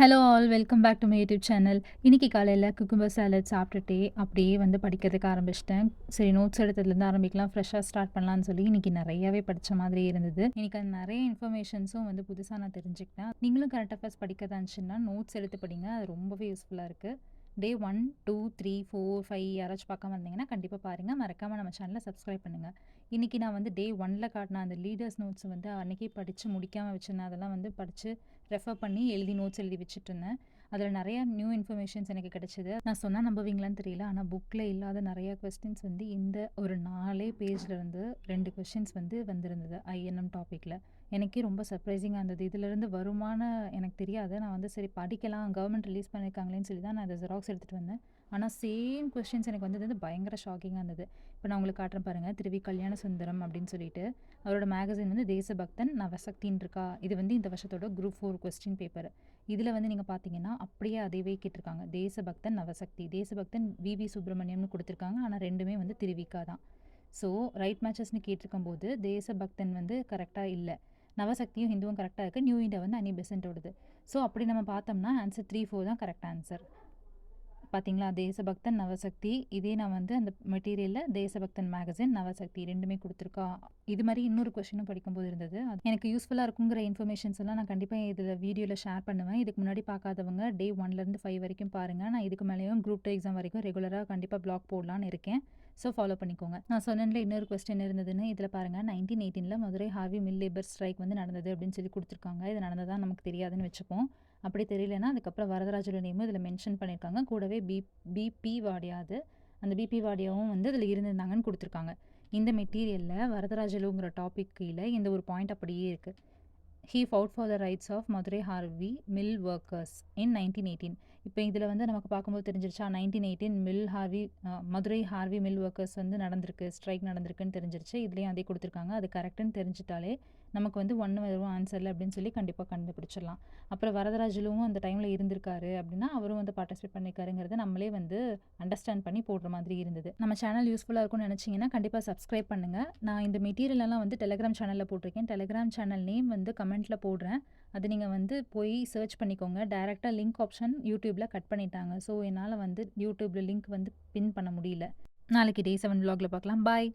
Hello all welcome back to my YouTube channel. இன்னைக்கு காலையில் cucumber salad சாப்பிட்டுட்டே அப்படியே வந்து படிக்கிறதுக்கு ஆரம்பிச்சிட்டேன். சரி, நோட்ஸ் எடுத்ததுலேருந்து ஆரம்பிக்கலாம், ஃப்ரெஷ்ஷாக ஸ்டார்ட் பண்ணலான்னு சொல்லி இன்னைக்கு நிறையாவே படித்த மாதிரி இருந்தது. இன்னைக்கு அது நிறைய இன்ஃபர்மேஷன்ஸும் வந்து புதுசாக நான் தெரிஞ்சுக்கிட்டேன். நீங்களும் கரண்ட் அஃபேர்ஸ் படிக்கிறதா இருந்துச்சுன்னா நோட்ஸ் எடுத்து படிங்க, அது ரொம்பவே யூஸ்ஃபுல்லாக இருக்குது. டே 1, 2, 3, 4, 5 யாராச்சும் பார்க்காம இருந்தீங்கன்னா கண்டிப்பாக பாருங்கள். மறக்காமல் நம்ம சேனலை சப்ஸ்கிரைப் பண்ணுங்கள். இன்றைக்கி நான் வந்து டே 1ல் காட்டின அந்த லீடர்ஸ் நோட்ஸ் வந்து அன்றைக்கி படித்து முடிக்காமல் வச்சுருந்தேன். அதெல்லாம் வந்து படித்து ரெஃபர் பண்ணி எழுதி நோட்ஸ் எழுதி வச்சுட்டு இருந்தேன். அதில் நிறையா நியூ இன்ஃபர்மேஷன்ஸ் எனக்கு கிடைச்சிது. நான் சொன்னால் நம்புவீங்களான்னு தெரியல, ஆனால் புக்கில் இல்லாத நிறையா கொஸ்டின்ஸ் வந்து இந்த ஒரு 4 பேஜில் இருந்து 2 கொஸ்டின்ஸ் வந்து வந்திருந்தது ஐஎன்எம் டாப்பிக்கில். எனக்கே ரொம்ப சர்ப்ரைசிங்காக இருந்தது. இதிலிருந்து வருமான எனக்கு தெரியாது. நான் வந்து சரி படிக்கலாம், கவர்மெண்ட் ரிலீஸ் பண்ணியிருக்காங்களேன்னு சொல்லி தான் நான் அதை ஜெராக்ஸ் எடுத்துகிட்டு வந்தேன். ஆனால் சேம் கொஸ்டின்ஸ் எனக்கு வந்தது பயங்கர ஷாக்கிங்காக இருந்தது. இப்போ நான் உங்களுக்கு காட்டுறேன் பாருங்கள். திருவி கல்யாண சுந்தரம் அப்படின்னு சொல்லிட்டு அவரோட மேகசின் வந்து தேசபக்தன் நவசக்தின்னு இருக்கா. இது வந்து இந்த வருஷத்தோட குரூப் 4 கொஸ்டின் பேப்பர். இதில் வந்து நீங்கள் பார்த்தீங்கன்னா அப்படியே அதைவே கேட்டிருக்காங்க. தேசபக்தன் நவசக்தி. தேசபக்தன் விவி சுப்பிரமணியம்னு கொடுத்துருக்காங்க, ஆனால் ரெண்டுமே வந்து திருவிக்கா தான். ஸோ ரைட் மேட்சஸ்ன்னு கேட்டிருக்கும் போது தேசபக்தன் வந்து கரெக்டாக இல்லை, நவசக்தியும் ஹிந்துவும் கரெக்டாக இருக்குது, நியூ இந்தியா வந்து அனி பெசன்ட்டோடது. ஸோ அப்படி நம்ம பார்த்தோம்னா ஆன்சர் 3, 4 தான் கரெக்ட் ஆன்சர். பார்த்தீங்களா, தேசபக்தன் நவசக்தி. இதே நான் வந்து அந்த மெட்டீரியலில் தேசபக்தன் மேகசின் நவசக்தி ரெண்டுமே கொடுத்துருக்கா. இது மாதிரி இன்னொரு கொஷினும் படிக்கும்போது இருந்தது. அது எனக்கு யூஸ்ஃபுல்லாக இருக்குங்கிற இன்ஃபர்மேஷன்ஸ் எல்லாம் நான் கண்டிப்பாக இதில் வீடியோவில் ஷேர் பண்ணுவேன். இதுக்கு முன்னாடி பார்க்காதவங்க டே 1லேருந்து 5 வரைக்கும் பாருங்கள். நான் இதுக்கு மேலேயும் குரூப் 2 எக்ஸாம் வரைக்கும் ரெகுலராக கண்டிப்பாக பிளாக் போடலான்னு இருக்கேன். ஸோ ஃபாலோ பண்ணிக்கோங்க. நான் சொன்னேன்ல இன்னொரு கொஸ்டின் இருந்ததுன்னு. இதில் பாருங்கள், 1918 Madurai Harvey mill labour strike வந்து நடந்தது அப்படின்னு சொல்லி கொடுத்துருக்காங்க. இது நடந்ததாக நமக்கு தெரியாதுன்னு வச்சுப்போம். அப்படி தெரியலனா அதுக்கப்புறம் வரதராஜோட நேமும் இதில் மென்ஷன் பண்ணியிருக்காங்க. கூடவே பிபி வாடியாது, அந்த பிபி வாடியாவும் வந்து இதில் இருந்திருந்தாங்கன்னு கொடுத்துருக்காங்க. இந்த மெட்டீரியலில் வரதராஜலுங்கிற டாபிக் கீழே இந்த ஒரு பாயிண்ட் அப்படியே இருக்குது. He fought for the rights of Madurai Harvey mill workers in 1918. இப்போ இதில் வந்து நமக்கு பார்க்கும்போது தெரிஞ்சிருச்சா, 1918 மதுரை ஹார்வி மில் ஒர்க்கர்ஸ் வந்து நடந்திருக்கு, ஸ்ட்ரைக் நடந்திருக்குன்னு தெரிஞ்சிருச்சு. இதுலேயும் அதே கொடுத்துருக்காங்க. அது கரெக்டுன்னு தெரிஞ்சிட்டாலே நமக்கு வந்து 1 வரும் ஆன்சரில் அப்படின்னு சொல்லி கண்டிப்பாக கண்டுபிடிச்சிடலாம். அப்புறம் வரதராஜலுவும் அந்த டைமில் இருந்திருக்காரு அப்படின்னா அவரும் வந்து பார்ட்டிசிபேட் பண்ணியிருக்காருங்கிறத நம்மளே வந்து அண்டர்ஸ்டாண்ட் பண்ணி போடுற மாதிரி இருந்தது. நம்ம சேனல் யூஸ்ஃபுல்லாக இருக்கும்னு நினச்சிங்கன்னா கண்டிப்பாக சப்ஸ்கிரைப் பண்ணுங்கள். நான் இந்த மெட்டீரியலெல்லாம் வந்து டெலிகிராம் சேனலில் போட்டிருக்கேன். டெலிகிராம் சேனல் நேம் வந்து கமெண்ட்டில் போடுறேன். அது நீங்கள் வந்து போய் சர்ச் பண்ணிக்கோங்க. டைரெக்டாக லிங்க் ஆப்ஷன் யூடியூப்பில் கட் பண்ணிட்டாங்க. ஸோ என்னால் வந்து யூடியூப்பில் லிங்க் வந்து பின் பண்ண முடியல. நாளைக்கு டே 7 vlogல பார்க்கலாம். பாய்.